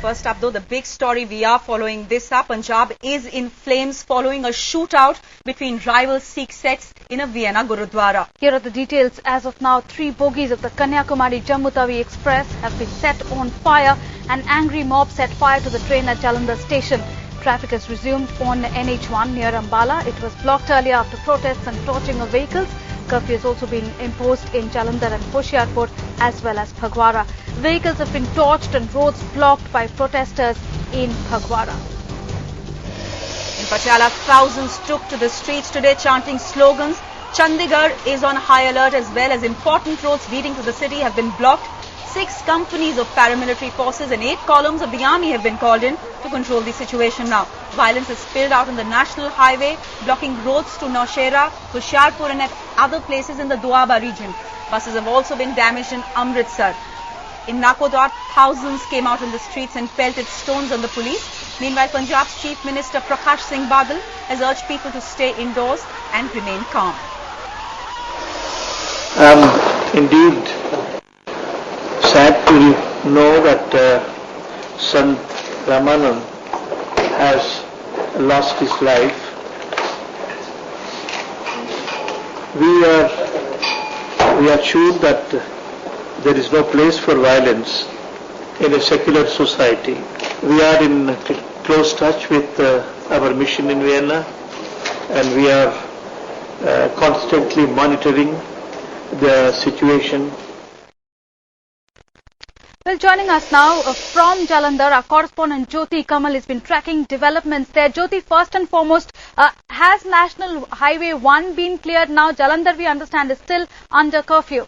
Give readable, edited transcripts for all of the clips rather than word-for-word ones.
First up though, the big story we are following this up. Punjab is in flames following a shootout between rival Sikh sects in a Vienna Gurudwara. Here are the details. As of now, 3 bogies of the Kanyakumari Jammu Tawi Express have been set on fire. An angry mob set fire to the train at Jalandhar station. Traffic has resumed on NH1 near Ambala. It was blocked earlier after protests and torching of vehicles. Curfew has also been imposed in Jalandhar and Hoshiarpur as well as Phagwara. Vehicles have been torched and roads blocked by protesters in Phagwara. In Patiala, thousands took to the streets today chanting slogans. Chandigarh is on high alert as well as important roads leading to the city have been blocked. 6 companies of paramilitary forces and 8 columns of the army have been called in to control the situation now. Violence has spilled out on the national highway, blocking roads to Naushera, Hoshiarpur and at other places in the Doaba region. Buses have also been damaged in Amritsar. In Nakodar, thousands came out on the streets and pelted stones on the police. Meanwhile, Punjab's Chief Minister Prakash Singh Badal has urged people to stay indoors and remain calm. Indeed, sad to know that Sant Ramanand has lost his life. We are sure that there is no place for violence in a secular society. We are in close touch with our mission in Vienna, and we are constantly monitoring the situation. Well, joining us now from Jalandhar, our correspondent Jyoti Kamal has been tracking developments there. Jyoti, first and foremost, has National Highway 1 been cleared now? Jalandhar, we understand, is still under curfew.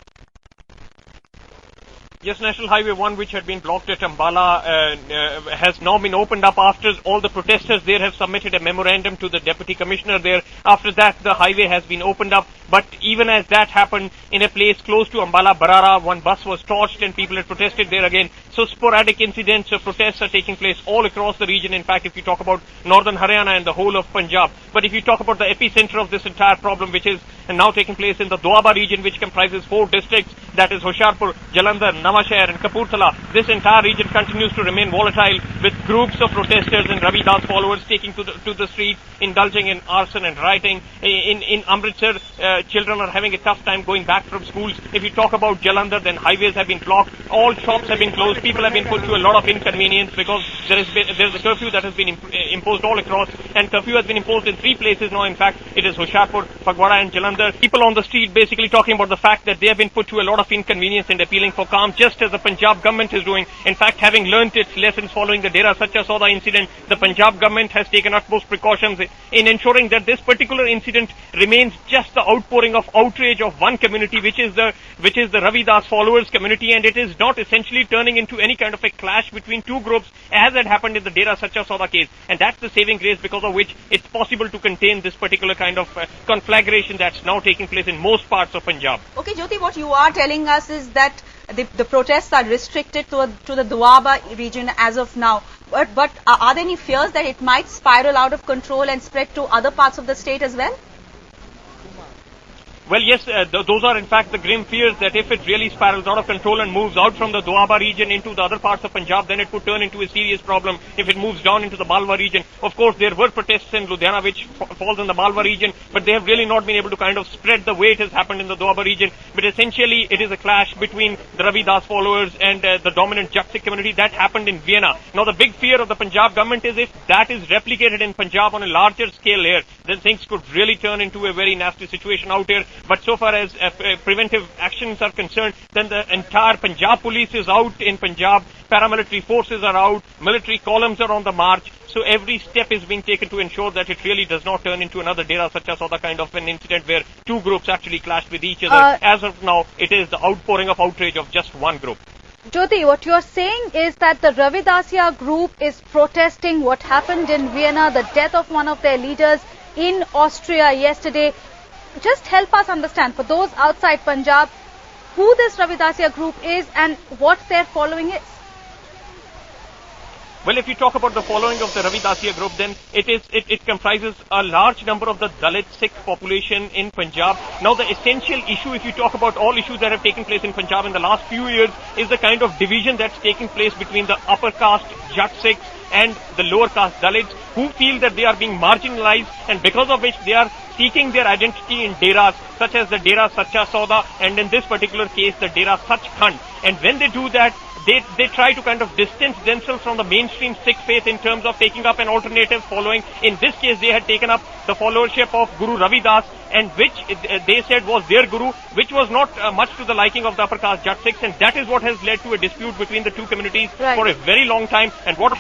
Yes, National Highway 1, which had been blocked at Ambala, has now been opened up after all the protesters there have submitted a memorandum to the Deputy Commissioner there. After that, the highway has been opened up. But even as that happened, in a place close to Ambala, Barara, one bus was torched and people had protested there again. So sporadic incidents of protests are taking place all across the region. In fact, if you talk about northern Haryana and the whole of Punjab. But if you talk about the epicenter of this entire problem, which is now taking place in the Doaba region, which comprises 4 districts, that is Hoshiarpur, Jalandhar, Nawashahar and Kapurthala, this entire region continues to remain volatile with groups of protesters and Ravi Das followers taking to the streets, indulging in arson and rioting. In Amritsar, children are having a tough time going back from schools. If you talk about Jalandhar, then highways have been blocked, all shops have been closed, people have been put to a lot of inconvenience because there is a curfew that has been imposed all across, and curfew has been imposed in 3 places now. In fact, it is Hoshiarpur, Phagwara and Jalandhar. People on the street basically talking about the fact that they have been put to a lot of inconvenience and appealing for calm, just as the Punjab government is doing. In fact, having learnt its lessons following the Dera Sacha Sauda incident, the Punjab government has taken utmost precautions in ensuring that this particular incident remains just the outpouring of outrage of one community, which is the Ravi Das followers community, and it is not essentially turning into any kind of a clash between 2 groups as had happened in the Dera Sacha Sauda case. And that's the saving grace because of which it's possible to contain this particular kind of conflagration that's now taking place in most parts of Punjab. Okay, Jyoti, what you are telling us is that the protests are restricted to the Doaba region as of now. But are there any fears that it might spiral out of control and spread to other parts of the state as well? Well, yes, those are in fact the grim fears that if it really spirals out of control and moves out from the Doaba region into the other parts of Punjab, then it could turn into a serious problem if it moves down into the Malwa region. Of course, there were protests in Ludhiana which falls in the Malwa region, but they have really not been able to kind of spread the way it has happened in the Doaba region. But essentially, it is a clash between the Ravi Das followers and the dominant Jaktik community that happened in Vienna. Now, the big fear of the Punjab government is if that is replicated in Punjab on a larger scale here, then things could really turn into a very nasty situation out here. But so far as preventive actions are concerned, then the entire Punjab police is out in Punjab, paramilitary forces are out, military columns are on the march. So every step is being taken to ensure that it really does not turn into another Dera Sacha Sauda kind of an incident where 2 groups actually clashed with each other. As of now, it is the outpouring of outrage of just one group. Jyoti, what you are saying is that the Ravidasia group is protesting what happened in Vienna, the death of one of their leaders in Austria yesterday. Just help us understand, for those outside Punjab, who this Ravidasia group is and what their following is. Well, if you talk about the following of the Ravidasiya group, then it comprises a large number of the Dalit Sikh population in Punjab. Now, the essential issue, if you talk about all issues that have taken place in Punjab in the last few years, is the kind of division that's taking place between the upper caste Jat Sikhs and the lower caste Dalits, who feel that they are being marginalized, and because of which they are seeking their identity in deras, such as the Dera Sacha Sauda, and in this particular case, the Dera Sachkhand. And when they do that, they try to kind of distance themselves from the mainstream Sikh faith in terms of taking up an alternative following. In this case, they had taken up the followership of Guru Ravidas, and which they said was their guru, which was not much to the liking of the upper caste Jat Sikhs, and that is what has led to a dispute between the two communities Right. for a very long time. And what